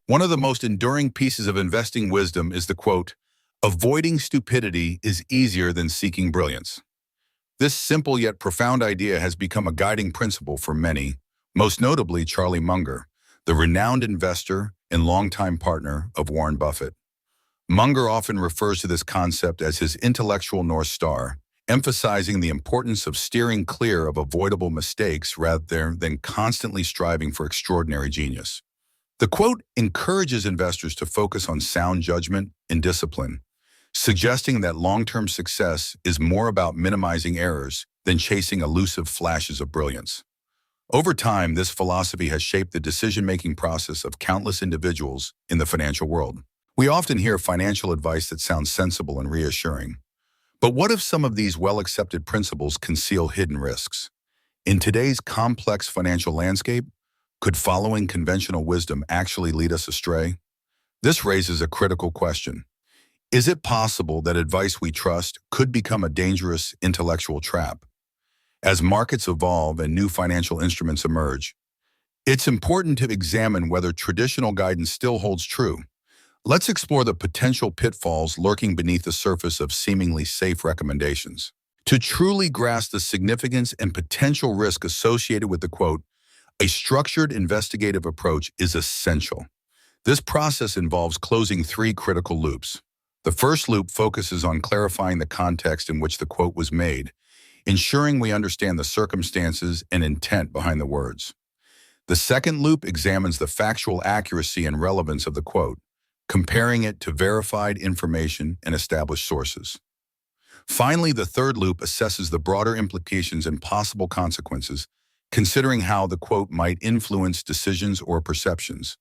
One of the most enduring pieces of investing wisdom is the quote, avoiding stupidity is easier than seeking brilliance. This simple yet profound idea has become a guiding principle for many, most notably Charlie Munger, the renowned investor and longtime partner of Warren Buffett. Munger often refers to this concept as his intellectual North Star, emphasizing the importance of steering clear of avoidable mistakes rather than constantly striving for extraordinary genius. The quote encourages investors to focus on sound judgment and discipline, suggesting that long-term success is more about minimizing errors than chasing elusive flashes of brilliance. Over time, this philosophy has shaped the decision-making process of countless individuals in the financial world. We often hear financial advice that sounds sensible and reassuring. But what if some of these well-accepted principles conceal hidden risks? In today's complex financial landscape, could following conventional wisdom actually lead us astray? This raises a critical question. Is it possible that advice we trust could become a dangerous intellectual trap? As markets evolve and new financial instruments emerge, it's important to examine whether traditional guidance still holds true. Let's explore the potential pitfalls lurking beneath the surface of seemingly safe recommendations. To truly grasp the significance and potential risk associated with the quote, a structured investigative approach is essential. This process involves closing three critical loops. The first loop focuses on clarifying the context in which the quote was made, ensuring we understand the circumstances and intent behind the words. The second loop examines the factual accuracy and relevance of the quote, comparing it to verified information and established sources. Finally, the third loop assesses the broader implications and possible consequences, considering how the quote might influence decisions or perceptions.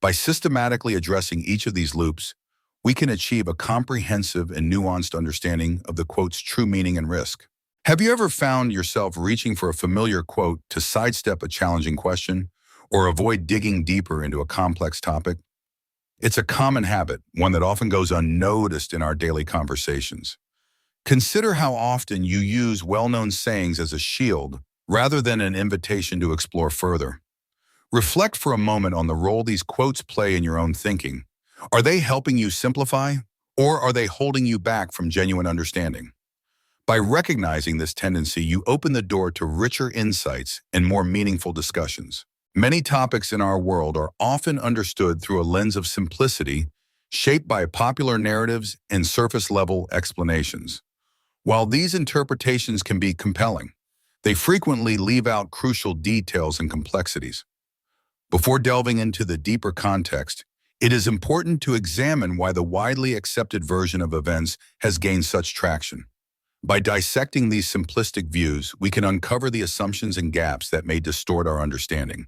By systematically addressing each of these loops, we can achieve a comprehensive and nuanced understanding of the quote's true meaning and risk. Have you ever found yourself reaching for a familiar quote to sidestep a challenging question or avoid digging deeper into a complex topic? It's a common habit, one that often goes unnoticed in our daily conversations. Consider how often you use well-known sayings as a shield rather than an invitation to explore further. Reflect for a moment on the role these quotes play in your own thinking. Are they helping you simplify, or are they holding you back from genuine understanding? By recognizing this tendency, you open the door to richer insights and more meaningful discussions. Many topics in our world are often understood through a lens of simplicity, shaped by popular narratives and surface-level explanations. While these interpretations can be compelling, they frequently leave out crucial details and complexities. Before delving into the deeper context, it is important to examine why the widely accepted version of events has gained such traction. By dissecting these simplistic views, we can uncover the assumptions and gaps that may distort our understanding.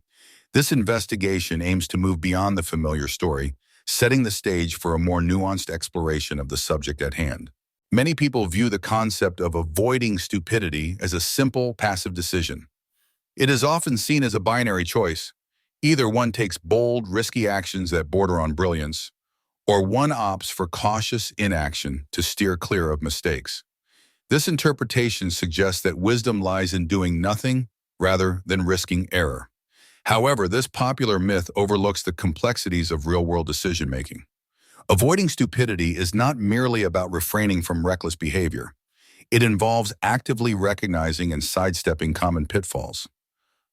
This investigation aims to move beyond the familiar story, setting the stage for a more nuanced exploration of the subject at hand. Many people view the concept of avoiding stupidity as a simple, passive decision. It is often seen as a binary choice. Either one takes bold, risky actions that border on brilliance, or one opts for cautious inaction to steer clear of mistakes. This interpretation suggests that wisdom lies in doing nothing rather than risking error. However, this popular myth overlooks the complexities of real-world decision-making. Avoiding stupidity is not merely about refraining from reckless behavior. It involves actively recognizing and sidestepping common pitfalls.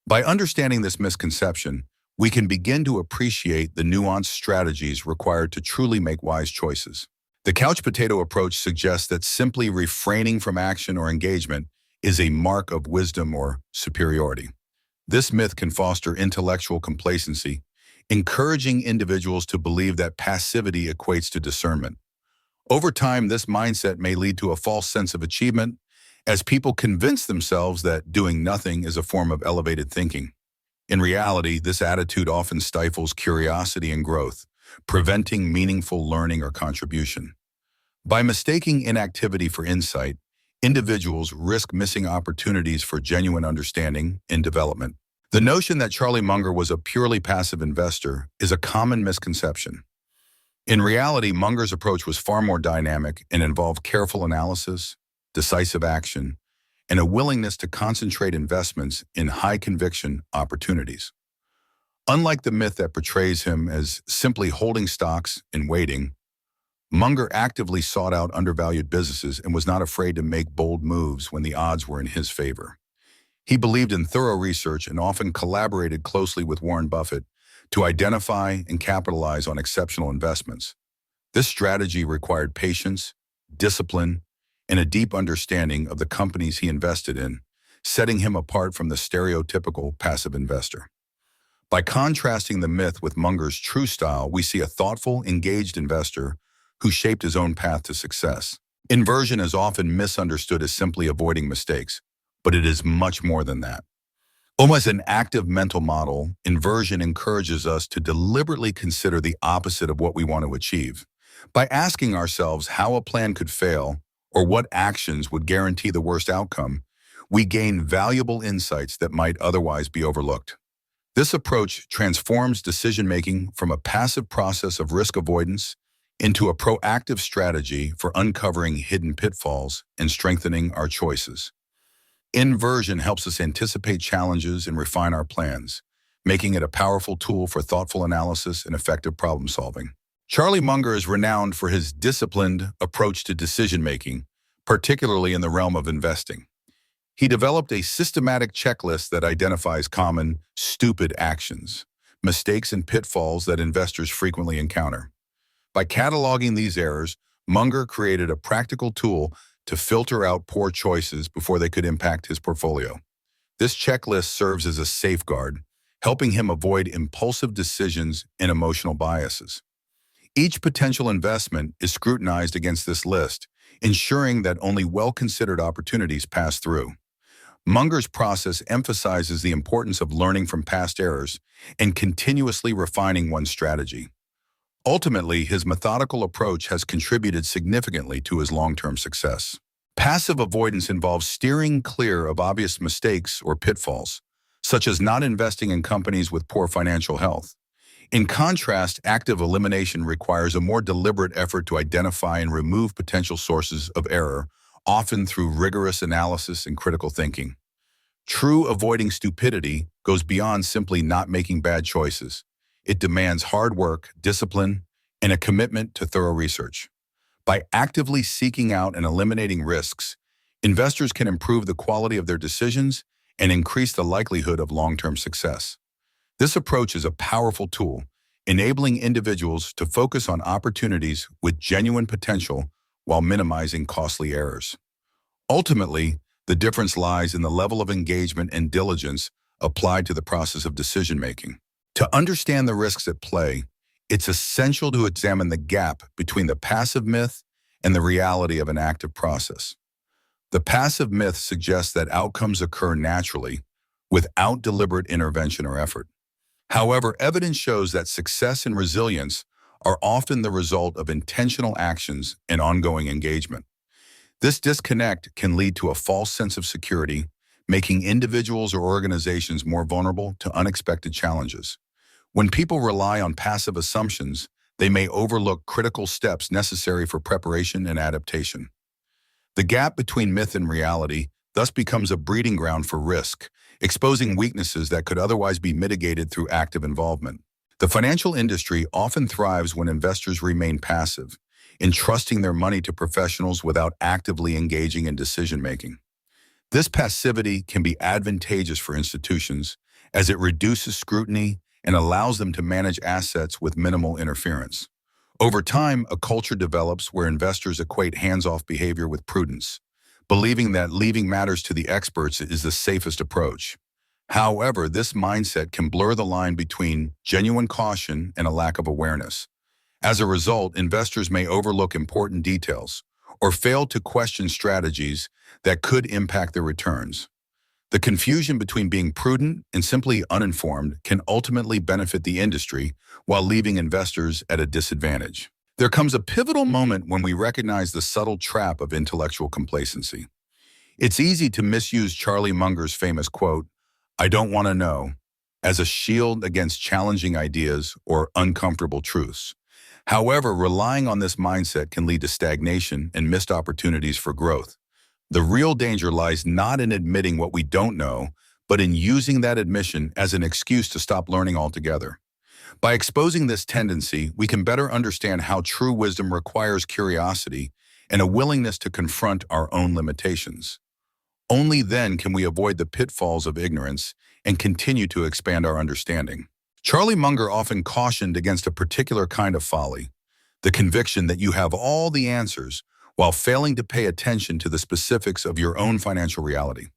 By understanding this misconception, we can begin to appreciate the nuanced strategies required to truly make wise choices. The couch potato approach suggests that simply refraining from action or engagement is a mark of wisdom or superiority. This myth can foster intellectual complacency, encouraging individuals to believe that passivity equates to discernment. Over time, this mindset may lead to a false sense of achievement, as people convince themselves that doing nothing is a form of elevated thinking. In reality, this attitude often stifles curiosity and growth, preventing meaningful learning or contribution. By mistaking inactivity for insight, individuals risk missing opportunities for genuine understanding and development. The notion that Charlie Munger was a purely passive investor is a common misconception. In reality, Munger's approach was far more dynamic and involved careful analysis, decisive action, and a willingness to concentrate investments in high-conviction opportunities. Unlike the myth that portrays him as simply holding stocks and waiting, Munger actively sought out undervalued businesses and was not afraid to make bold moves when the odds were in his favor. He believed in thorough research and often collaborated closely with Warren Buffett to identify and capitalize on exceptional investments. This strategy required patience, discipline, and a deep understanding of the companies he invested in, setting him apart from the stereotypical passive investor. By contrasting the myth with Munger's true style, we see a thoughtful, engaged investor who shaped his own path to success. Inversion is often misunderstood as simply avoiding mistakes, but it is much more than that. Almost an active mental model, inversion encourages us to deliberately consider the opposite of what we want to achieve. By asking ourselves how a plan could fail or what actions would guarantee the worst outcome, we gain valuable insights that might otherwise be overlooked. This approach transforms decision-making from a passive process of risk avoidance into a proactive strategy for uncovering hidden pitfalls and strengthening our choices. Inversion helps us anticipate challenges and refine our plans, making it a powerful tool for thoughtful analysis and effective problem solving. Charlie Munger is renowned for his disciplined approach to decision-making, particularly in the realm of investing. He developed a systematic checklist that identifies common, stupid actions, mistakes and pitfalls that investors frequently encounter. By cataloging these errors, Munger created a practical tool to filter out poor choices before they could impact his portfolio. This checklist serves as a safeguard, helping him avoid impulsive decisions and emotional biases. Each potential investment is scrutinized against this list, ensuring that only well-considered opportunities pass through. Munger's process emphasizes the importance of learning from past errors and continuously refining one's strategy. Ultimately, his methodical approach has contributed significantly to his long-term success. Passive avoidance involves steering clear of obvious mistakes or pitfalls, such as not investing in companies with poor financial health. In contrast, active elimination requires a more deliberate effort to identify and remove potential sources of error, often through rigorous analysis and critical thinking. True avoiding stupidity goes beyond simply not making bad choices. It demands hard work, discipline, and a commitment to thorough research. By actively seeking out and eliminating risks, investors can improve the quality of their decisions and increase the likelihood of long-term success. This approach is a powerful tool, enabling individuals to focus on opportunities with genuine potential while minimizing costly errors. Ultimately, the difference lies in the level of engagement and diligence applied to the process of decision-making. To understand the risks at play, it's essential to examine the gap between the passive myth and the reality of an active process. The passive myth suggests that outcomes occur naturally, without deliberate intervention or effort. However, evidence shows that success and resilience are often the result of intentional actions and ongoing engagement. This disconnect can lead to a false sense of security, making individuals or organizations more vulnerable to unexpected challenges. When people rely on passive assumptions, they may overlook critical steps necessary for preparation and adaptation. The gap between myth and reality thus becomes a breeding ground for risk, exposing weaknesses that could otherwise be mitigated through active involvement. The financial industry often thrives when investors remain passive, entrusting their money to professionals without actively engaging in decision-making. This passivity can be advantageous for institutions as it reduces scrutiny and allows them to manage assets with minimal interference. Over time, a culture develops where investors equate hands-off behavior with prudence, believing that leaving matters to the experts is the safest approach. However, this mindset can blur the line between genuine caution and a lack of awareness. As a result, investors may overlook important details or fail to question strategies that could impact their returns. The confusion between being prudent and simply uninformed can ultimately benefit the industry while leaving investors at a disadvantage. There comes a pivotal moment when we recognize the subtle trap of intellectual complacency. It's easy to misuse Charlie Munger's famous quote, "I don't want to know," as a shield against challenging ideas or uncomfortable truths. However, relying on this mindset can lead to stagnation and missed opportunities for growth. The real danger lies not in admitting what we don't know, but in using that admission as an excuse to stop learning altogether. By exposing this tendency, we can better understand how true wisdom requires curiosity and a willingness to confront our own limitations. Only then can we avoid the pitfalls of ignorance and continue to expand our understanding. Charlie Munger often cautioned against a particular kind of folly, the conviction that you have all the answers while failing to pay attention to the specifics of your own financial reality.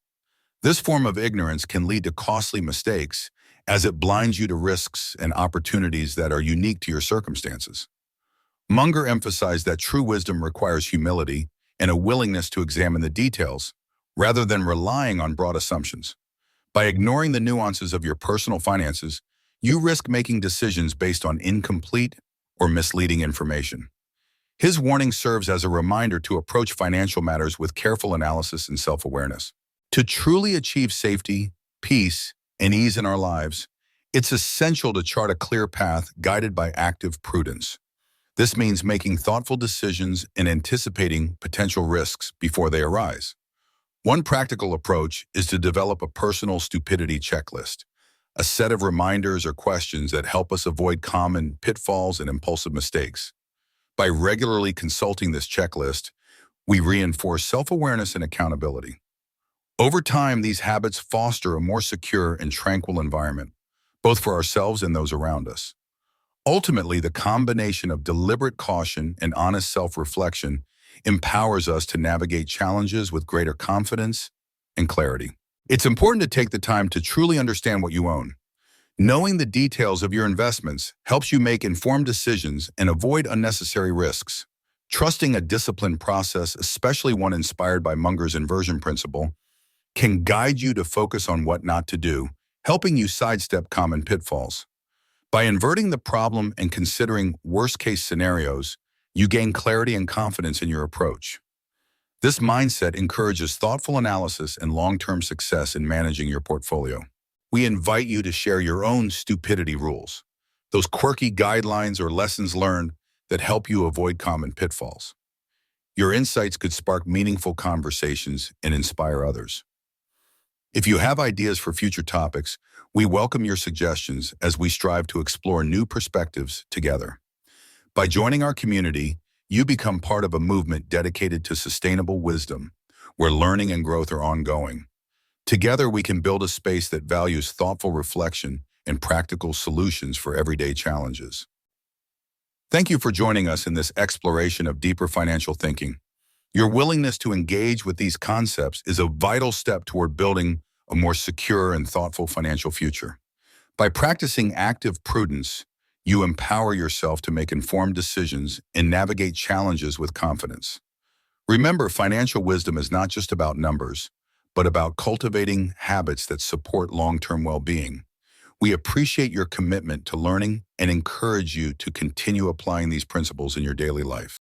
This form of ignorance can lead to costly mistakes as it blinds you to risks and opportunities that are unique to your circumstances. Munger emphasized that true wisdom requires humility and a willingness to examine the details rather than relying on broad assumptions. By ignoring the nuances of your personal finances, you risk making decisions based on incomplete or misleading information. His warning serves as a reminder to approach financial matters with careful analysis and self-awareness. To truly achieve safety, peace, and ease in our lives, it's essential to chart a clear path guided by active prudence. This means making thoughtful decisions and anticipating potential risks before they arise. One practical approach is to develop a personal stupidity checklist, a set of reminders or questions that help us avoid common pitfalls and impulsive mistakes. By regularly consulting this checklist, we reinforce self-awareness and accountability. Over time, these habits foster a more secure and tranquil environment, both for ourselves and those around us. Ultimately, the combination of deliberate caution and honest self-reflection empowers us to navigate challenges with greater confidence and clarity. It's important to take the time to truly understand what you own. Knowing the details of your investments helps you make informed decisions and avoid unnecessary risks. Trusting a disciplined process, especially one inspired by Munger's inversion principle, can guide you to focus on what not to do, helping you sidestep common pitfalls. By inverting the problem and considering worst-case scenarios, you gain clarity and confidence in your approach. This mindset encourages thoughtful analysis and long-term success in managing your portfolio. We invite you to share your own stupidity rules, those quirky guidelines or lessons learned that help you avoid common pitfalls. Your insights could spark meaningful conversations and inspire others. If you have ideas for future topics, we welcome your suggestions as we strive to explore new perspectives together. By joining our community, you become part of a movement dedicated to sustainable wisdom, where learning and growth are ongoing. Together, we can build a space that values thoughtful reflection and practical solutions for everyday challenges. Thank you for joining us in this exploration of deeper financial thinking. Your willingness to engage with these concepts is a vital step toward building a more secure and thoughtful financial future. By practicing active prudence, you empower yourself to make informed decisions and navigate challenges with confidence. Remember, financial wisdom is not just about numbers, but about cultivating habits that support long-term well-being. We appreciate your commitment to learning and encourage you to continue applying these principles in your daily life.